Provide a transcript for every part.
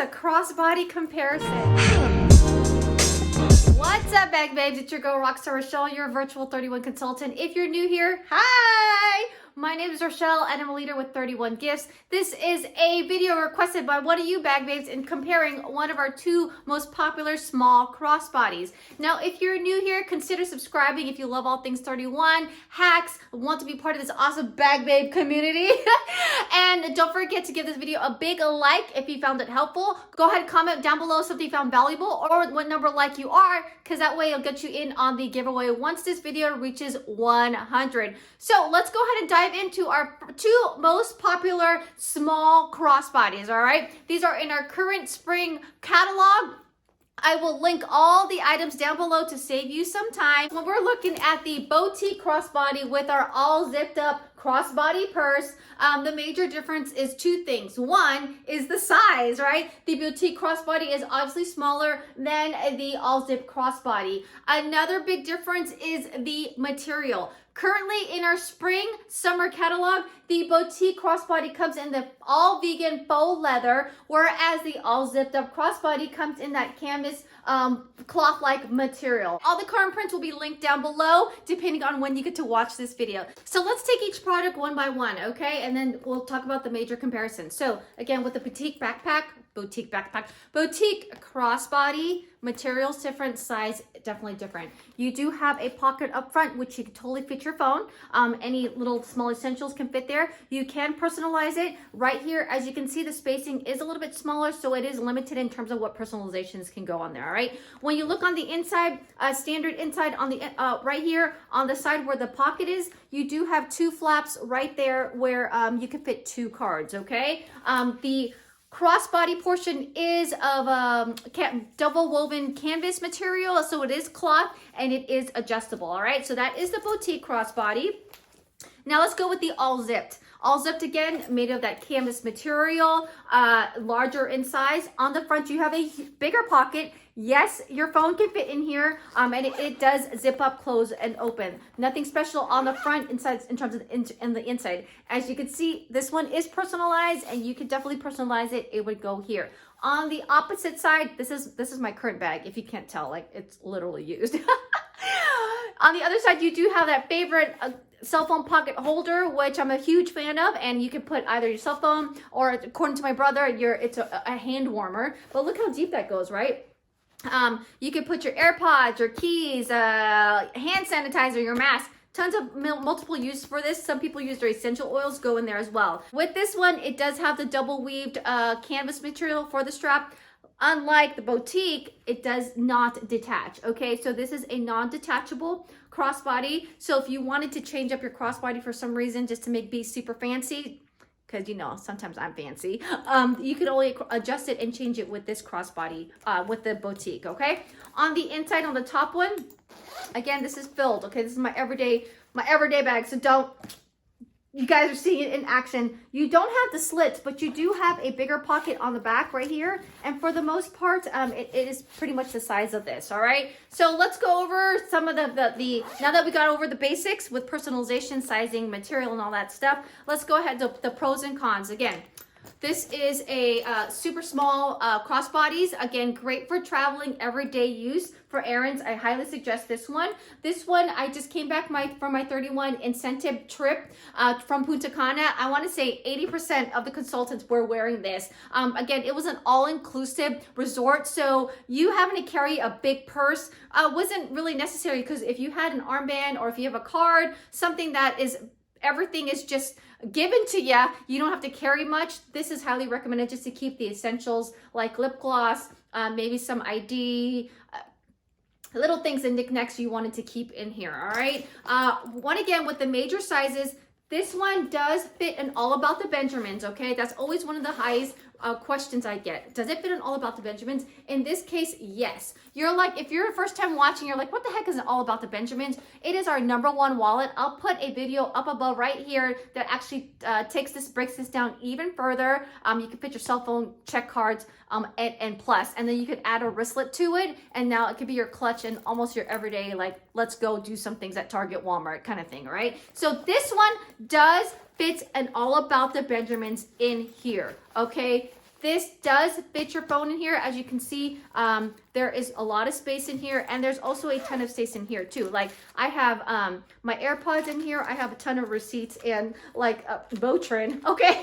a crossbody comparison. What's up, bag babes? It's your girl, Rockstar Rochelle, your virtual 31 consultant. If you're new here, hi! My name is Rochelle and I'm a leader with 31 Gifts. This is a video requested by one of you bag babes in comparing one of our two most popular small crossbodies. Now, if you're new here, consider subscribing if you love all things 31, hacks, want to be part of this awesome bag babe community. And don't forget to give this video a big like if you found it helpful. Go ahead and comment down below something you found valuable or what number like you are, because that way it'll get you in on the giveaway once this video reaches 100. So let's go ahead and dive into our two most popular small crossbodies, all right? These are in our current spring catalog. I will link all the items down below to save you some time. When we're looking at the boutique crossbody with our all zipped up crossbody purse, the major difference is two things. One is the size, right? The boutique crossbody is obviously smaller than the all zip crossbody. Another big difference is the material. Currently in our spring summer catalog, the boutique crossbody comes in the all vegan faux leather, whereas the all zipped up crossbody comes in that canvas cloth-like material. All the current prints will be linked down below depending on when you get to watch this video. So let's take each product one by one, okay? And then we'll talk about the major comparisons. So again, with the boutique crossbody, materials different, size definitely different. You do have a pocket up front which you can totally fit your phone. Any little small essentials can fit there. You can personalize it. Right here, as you can see, the spacing is a little bit smaller, so it is limited in terms of what personalizations can go on there, all right? When you look on the inside, standard inside on the right here on the side where the pocket is, you do have two flaps right there where you can fit two cards, okay? The crossbody portion is of double woven canvas material, so it is cloth and it is adjustable, all right? So that is the boutique crossbody. Now let's go with the all zipped. All zipped again, made of that canvas material, larger in size. On the front, you have a bigger pocket. Yes, your phone can fit in here, and it does zip up, close, and open. Nothing special on the front inside in terms of the inside. As you can see, this one is personalized, and you can definitely personalize it. It would go here. On the opposite side, this is my current bag. If you can't tell, like it's literally used. On the other side, you do have that favorite cell phone pocket holder, which I'm a huge fan of, and you can put either your cell phone or, according to my brother, it's a hand warmer. But look how deep that goes, right? You can put your AirPods, your keys, hand sanitizer, your mask. Tons of multiple use for this. Some people use their essential oils, go in there as well. With this one, it does have the double weaved canvas material for the strap. Unlike the boutique, it does not detach, okay? So this is a non-detachable crossbody. So if you wanted to change up your crossbody for some reason just to be super fancy, because you know, sometimes I'm fancy, you could only adjust it and change it with this crossbody, with the boutique, okay? On the inside, on the top one, again, this is filled, okay? This is my everyday bag, so you guys are seeing it in action. You don't have the slits, but you do have a bigger pocket on the back right here. And for the most part, it is pretty much the size of this, all right? So let's go over some of the now that we got over the basics with personalization, sizing, material, and all that stuff, let's go ahead to the pros and cons. Again, this is a super small crossbodies. Again, great for traveling, everyday use. For errands, I highly suggest this one. This one, I just came back from my 31 incentive trip from Punta Cana. I want to say 80% of the consultants were wearing this. Again, it was an all-inclusive resort, so you having to carry a big purse wasn't really necessary, because if you had an armband or if you have a card, something that is everything is just given to you, you don't have to carry much. This is highly recommended just to keep the essentials like lip gloss, maybe some ID, little things and knickknacks you wanted to keep in here, all right? Again, with the major sizes, this one does fit in all about the Benjamins, okay? That's always one of the highest questions I get. Does it fit in all about the Benjamins? In this case, yes. You're like, if you're a first time watching, you're like, what the heck is it all about the Benjamins? It is our #1 wallet. I'll put a video up above right here that actually breaks this down even further. You can put your cell phone, check cards, and plus, and then you could add a wristlet to it, and now it could be your clutch and almost your everyday, like, let's go do some things at Target, Walmart kind of thing, right? So this one does fit and all about the Benjamins in here, okay? This does fit your phone in here. As you can see, there is a lot of space in here, and there's also a ton of space in here too. Like I have my AirPods in here. I have a ton of receipts and like Motrin. Okay.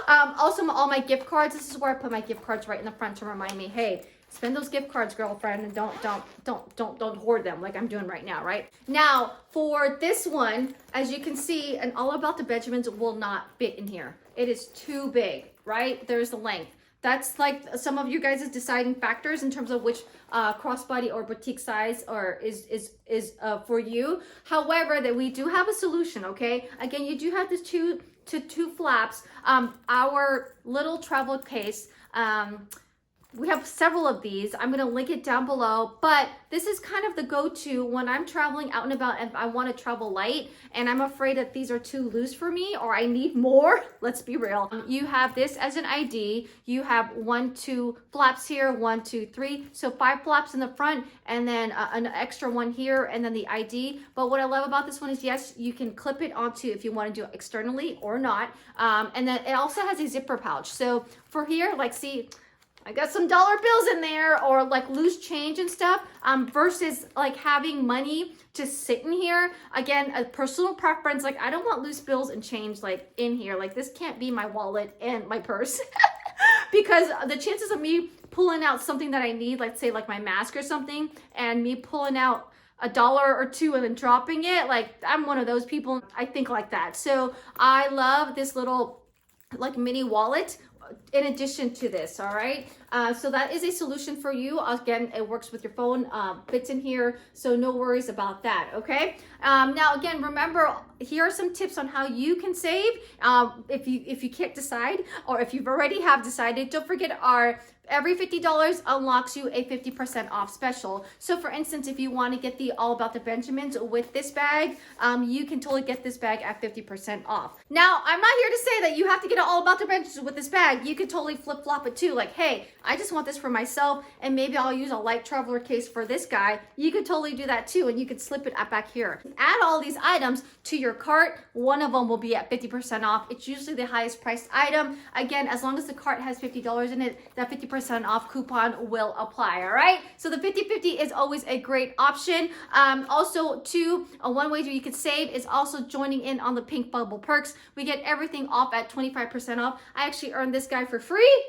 Also all my gift cards. This is where I put my gift cards, right in the front to remind me, hey, spend those gift cards, girlfriend, and don't hoard them like I'm doing right now, right? Now, for this one, as you can see, and all about the Benjamins will not fit in here. It is too big, right? There's the length. That's like some of you guys' deciding factors in terms of which crossbody or boutique size or is for you. However, that we do have a solution, okay? Again, you do have this two flaps. Our little travel case, we have several of these. I'm gonna link it down below, but this is kind of the go-to when I'm traveling out and about and I wanna travel light and I'm afraid that these are too loose for me or I need more. Let's be real. You have this as an ID. You have 2 flaps here, 1, 2, 3. So 5 flaps in the front and then an extra one here and then the ID. But what I love about this one is, yes, you can clip it onto if you wanna do it externally or not. And then it also has a zipper pouch. So for here, like see, I got some dollar bills in there or like loose change and stuff versus like having money just sitting here. Again, a personal preference. Like I don't want loose bills and change like in here. Like this can't be my wallet and my purse because the chances of me pulling out something that I need, let's say like my mask or something, and me pulling out $1 or $2 and then dropping it, like I'm one of those people. I think like that. So I love this little like mini wallet in addition to this. All right, so that is a solution for you. Again, it works with your phone, fits in here, so no worries about that. Okay, now again, remember, here are some tips on how you can save if you can't decide, or if you've already have decided. Don't forget our every $50 unlocks you a 50% off special. So for instance, if you want to get the All About the Benjamins with this bag, you can totally get this bag at 50% off. Now, I'm not here to say that you have to get an All About the Benjamins with this bag. You could totally flip-flop it too. Like, hey, I just want this for myself and maybe I'll use a light traveler case for this guy. You could totally do that too, and you could slip it back here. Add all these items to your cart. One of them will be at 50% off. It's usually the highest priced item. Again, as long as the cart has $50 in it, that 50% off coupon will apply. All right, so the 50/50 is always a great option. Also too, one way you could save is also joining in on the Pink Bubble perks. We get everything off at 25% off. I actually earned this guy for free.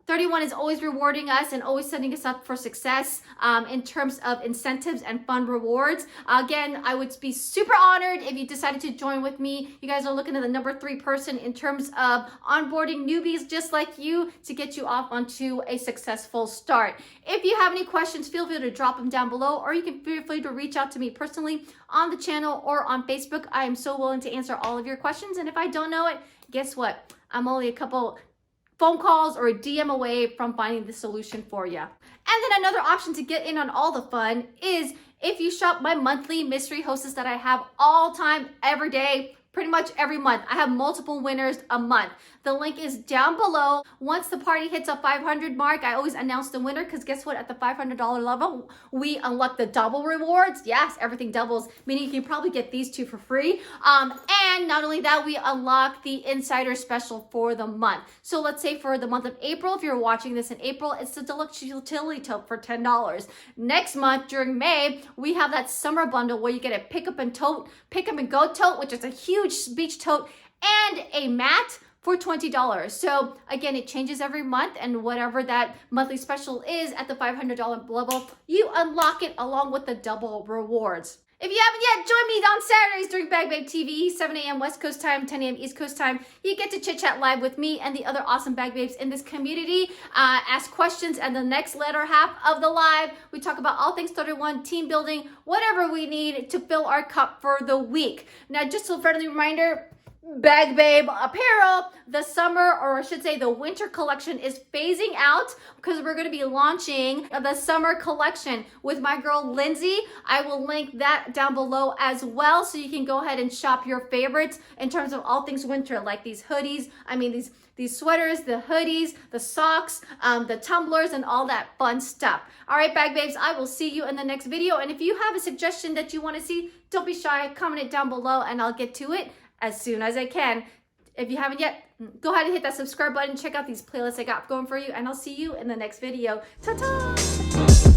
31 is always rewarding us and always setting us up for success in terms of incentives and fun rewards. Again, I would be super honored if you decided to join with me. You guys are looking at the number 3 person in terms of onboarding newbies just like you to get you off onto a successful start. If you have any questions, feel free to drop them down below, or you can feel free to reach out to me personally on the channel or on Facebook. I am so willing to answer all of your questions. And if I don't know it, guess what? I'm only a couple phone calls or a DM away from finding the solution for you. And then another option to get in on all the fun is if you shop my monthly mystery hostess that I have all time, every day, pretty much every month. I have multiple winners a month. The link is down below. Once the party hits a 500 mark, I always announce the winner, because guess what? At the $500 level, we unlock the double rewards. Yes, everything doubles, meaning you can probably get these 2 for free. And not only that, we unlock the insider special for the month. So let's say for the month of April, if you're watching this in April, it's the deluxe utility tote for $10. Next month, during May, we have that summer bundle where you get a pick up and go tote, which is a huge beach tote, and a mat for $20. So again, it changes every month, and whatever that monthly special is at the $500 level, you unlock it along with the double rewards. If you haven't yet, join me on Saturdays during Bag Babe TV, 7 a.m. West Coast time, 10 a.m. East Coast time. You get to chit chat live with me and the other awesome Bag Babes in this community. Ask questions, and the next latter half of the live, we talk about all things 31, team building, whatever we need to fill our cup for the week. Now, just a friendly reminder, Bag Babe apparel, the summer, or I should say the winter collection, is phasing out because we're going to be launching the summer collection with my girl Lindsay. I will link that down below as well, so you can go ahead and shop your favorites in terms of all things winter, like these hoodies, these sweaters, the hoodies, the socks, the tumblers, and all that fun stuff. All right, Bag Babes, I will see you in the next video. And if you have a suggestion that you want to see, don't be shy, comment it down below and I'll get to it as soon as I can. If you haven't yet, go ahead and hit that subscribe button. Check out these playlists I got going for you, and I'll see you in the next video. Ta-ta!